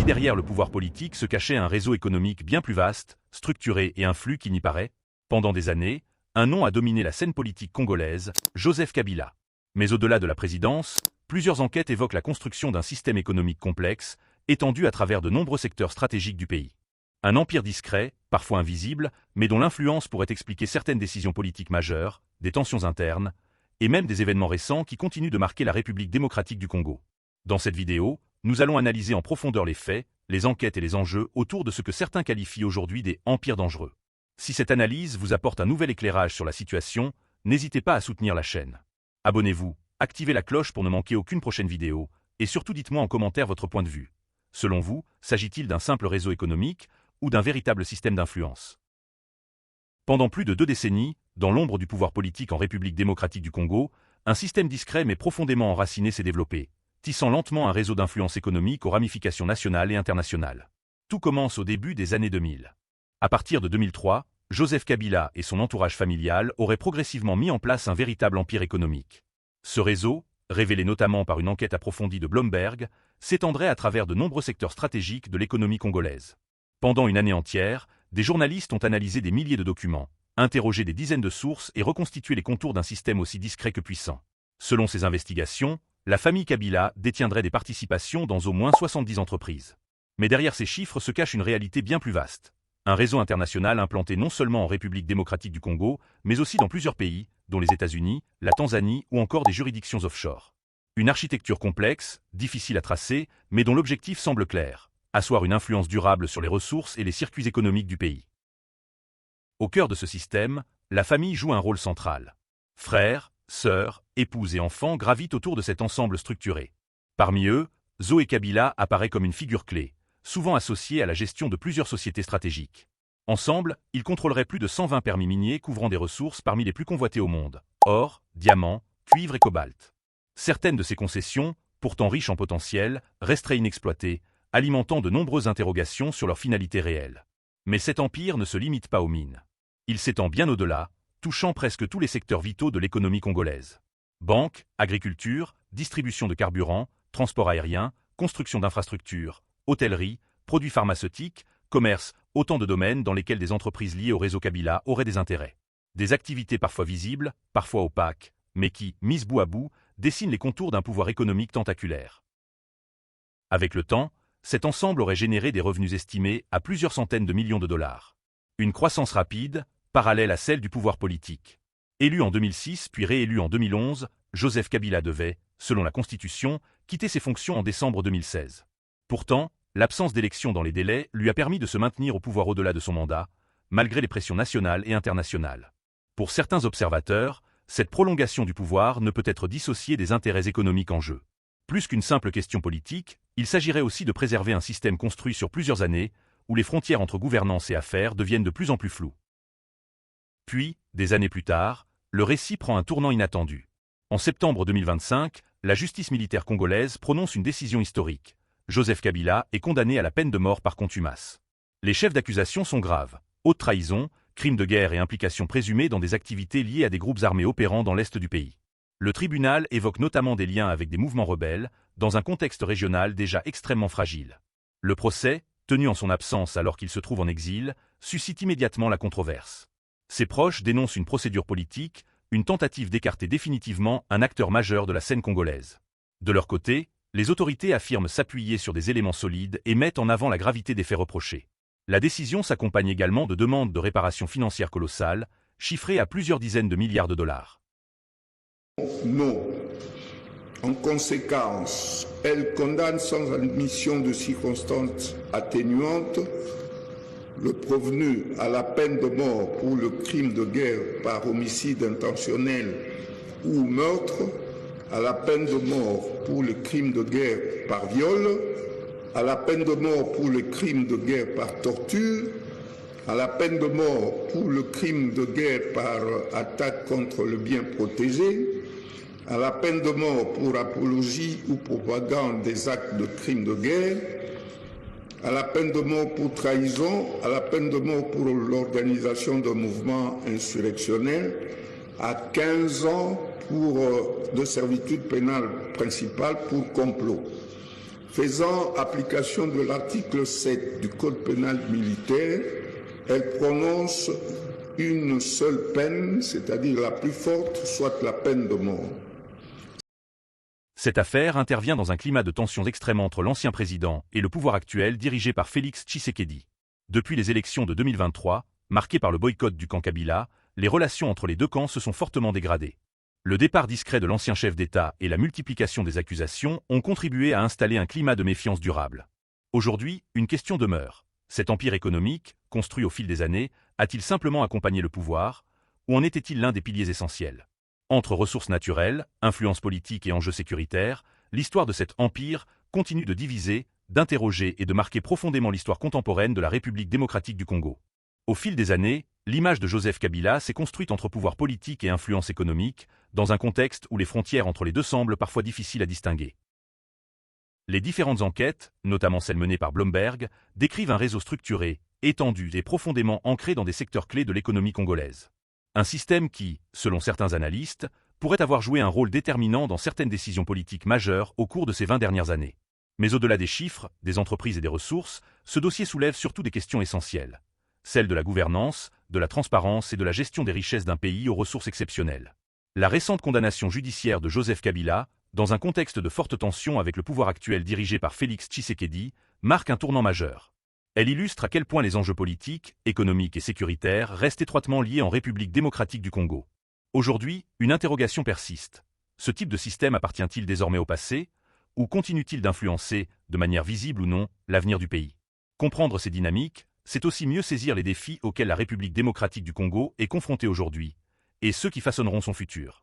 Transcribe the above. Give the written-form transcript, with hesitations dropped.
derrière le pouvoir politique se cachait un réseau économique bien plus vaste, structuré et influent qu'il n'y paraît. Pendant des années, un nom a dominé la scène politique congolaise, Joseph Kabila. Mais au-delà de la présidence, plusieurs enquêtes évoquent la construction d'un système économique complexe, étendu à travers de nombreux secteurs stratégiques du pays. Un empire discret, parfois invisible, mais dont l'influence pourrait expliquer certaines décisions politiques majeures, des tensions internes, et même des événements récents qui continuent de marquer la République démocratique du Congo. Dans cette vidéo, nous allons analyser en profondeur les faits, les enquêtes et les enjeux autour de ce que certains qualifient aujourd'hui des empires dangereux. Si cette analyse vous apporte un nouvel éclairage sur la situation, n'hésitez pas à soutenir la chaîne. Abonnez-vous, activez la cloche pour ne manquer aucune prochaine vidéo, et surtout dites-moi en commentaire votre point de vue. Selon vous, s'agit-il d'un simple réseau économique ou d'un véritable système d'influence? Pendant plus de 2 décennies, dans l'ombre du pouvoir politique en République démocratique du Congo, un système discret mais profondément enraciné s'est développé, tissant lentement un réseau d'influence économique aux ramifications nationales et internationales. Tout commence au début des années 2000. À partir de 2003, Joseph Kabila et son entourage familial auraient progressivement mis en place un véritable empire économique. Ce réseau, révélé notamment par une enquête approfondie de Bloomberg, s'étendrait à travers de nombreux secteurs stratégiques de l'économie congolaise. Pendant une année entière, des journalistes ont analysé des milliers de documents, interrogé des dizaines de sources et reconstitué les contours d'un système aussi discret que puissant. Selon ces investigations, la famille Kabila détiendrait des participations dans au moins 70 entreprises. Mais derrière ces chiffres se cache une réalité bien plus vaste. Un réseau international implanté non seulement en République démocratique du Congo, mais aussi dans plusieurs pays, dont les États-Unis, la Tanzanie ou encore des juridictions offshore. Une architecture complexe, difficile à tracer, mais dont l'objectif semble clair: asseoir une influence durable sur les ressources et les circuits économiques du pays. Au cœur de ce système, la famille joue un rôle central. Frères, sœurs, épouses et enfants gravitent autour de cet ensemble structuré. Parmi eux, Zoé Kabila apparaît comme une figure clé, souvent associée à la gestion de plusieurs sociétés stratégiques. Ensemble, ils contrôleraient plus de 120 permis miniers couvrant des ressources parmi les plus convoitées au monde: or, diamants, cuivre et cobalt. Certaines de ces concessions, pourtant riches en potentiel, resteraient inexploitées, alimentant de nombreuses interrogations sur leur finalité réelle. Mais cet empire ne se limite pas aux mines. Il s'étend bien au-delà, touchant presque tous les secteurs vitaux de l'économie congolaise. Banque, agriculture, distribution de carburant, transport aérien, construction d'infrastructures, hôtellerie, produits pharmaceutiques, commerce, autant de domaines dans lesquels des entreprises liées au réseau Kabila auraient des intérêts. Des activités parfois visibles, parfois opaques, mais qui, mises bout à bout, dessinent les contours d'un pouvoir économique tentaculaire. Avec le temps, cet ensemble aurait généré des revenus estimés à plusieurs centaines de millions de dollars. Une croissance rapide, parallèle à celle du pouvoir politique. Élu en 2006 puis réélu en 2011, Joseph Kabila devait, selon la Constitution, quitter ses fonctions en décembre 2016. Pourtant, l'absence d'élection dans les délais lui a permis de se maintenir au pouvoir au-delà de son mandat, malgré les pressions nationales et internationales. Pour certains observateurs, cette prolongation du pouvoir ne peut être dissociée des intérêts économiques en jeu. Plus qu'une simple question politique, il s'agirait aussi de préserver un système construit sur plusieurs années, où les frontières entre gouvernance et affaires deviennent de plus en plus floues. Puis, des années plus tard, le récit prend un tournant inattendu. En septembre 2025, la justice militaire congolaise prononce une décision historique. Joseph Kabila est condamné à la peine de mort par contumace. Les chefs d'accusation sont graves: haute trahison, crimes de guerre et implications présumées dans des activités liées à des groupes armés opérant dans l'est du pays. Le tribunal évoque notamment des liens avec des mouvements rebelles, dans un contexte régional déjà extrêmement fragile. Le procès, tenu en son absence alors qu'il se trouve en exil, suscite immédiatement la controverse. Ses proches dénoncent une procédure politique, une tentative d'écarter définitivement un acteur majeur de la scène congolaise. De leur côté, les autorités affirment s'appuyer sur des éléments solides et mettent en avant la gravité des faits reprochés. La décision s'accompagne également de demandes de réparation financière colossales, chiffrées à plusieurs dizaines de milliards de dollars. Non. En conséquence, elle condamne sans admission de circonstances atténuantes le prévenu à la peine de mort pour le crime de guerre par homicide intentionnel ou meurtre, à la peine de mort pour le crime de guerre par viol, à la peine de mort pour le crime de guerre par torture, à la peine de mort pour le crime de guerre par attaque contre le bien protégé, à la peine de mort pour apologie ou propagande des actes de crimes de guerre, à la peine de mort pour trahison, à la peine de mort pour l'organisation d'un mouvement insurrectionnel, à 15 ans de servitude pénale principale pour complot. Faisant application de l'article 7 du Code pénal militaire, elle prononce une seule peine, c'est-à-dire la plus forte, soit la peine de mort. Cette affaire intervient dans un climat de tensions extrêmes entre l'ancien président et le pouvoir actuel dirigé par Félix Tshisekedi. Depuis les élections de 2023, marquées par le boycott du camp Kabila, les relations entre les deux camps se sont fortement dégradées. Le départ discret de l'ancien chef d'État et la multiplication des accusations ont contribué à installer un climat de méfiance durable. Aujourd'hui, une question demeure. Cet empire économique, construit au fil des années, a-t-il simplement accompagné le pouvoir, ou en était-il l'un des piliers essentiels ? Entre ressources naturelles, influences politiques et enjeux sécuritaires, l'histoire de cet empire continue de diviser, d'interroger et de marquer profondément l'histoire contemporaine de la République démocratique du Congo. Au fil des années, l'image de Joseph Kabila s'est construite entre pouvoir politique et influence économique, dans un contexte où les frontières entre les deux semblent parfois difficiles à distinguer. Les différentes enquêtes, notamment celles menées par Bloomberg, décrivent un réseau structuré, étendu et profondément ancré dans des secteurs clés de l'économie congolaise. Un système qui, selon certains analystes, pourrait avoir joué un rôle déterminant dans certaines décisions politiques majeures au cours de ces 20 dernières années. Mais au-delà des chiffres, des entreprises et des ressources, ce dossier soulève surtout des questions essentielles. Celles de la gouvernance, de la transparence et de la gestion des richesses d'un pays aux ressources exceptionnelles. La récente condamnation judiciaire de Joseph Kabila, dans un contexte de forte tension avec le pouvoir actuel dirigé par Félix Tshisekedi, marque un tournant majeur. Elle illustre à quel point les enjeux politiques, économiques et sécuritaires restent étroitement liés en République démocratique du Congo. Aujourd'hui, une interrogation persiste. Ce type de système appartient-il désormais au passé, ou continue-t-il d'influencer, de manière visible ou non, l'avenir du pays? Comprendre ces dynamiques, c'est aussi mieux saisir les défis auxquels la République démocratique du Congo est confrontée aujourd'hui, et ceux qui façonneront son futur.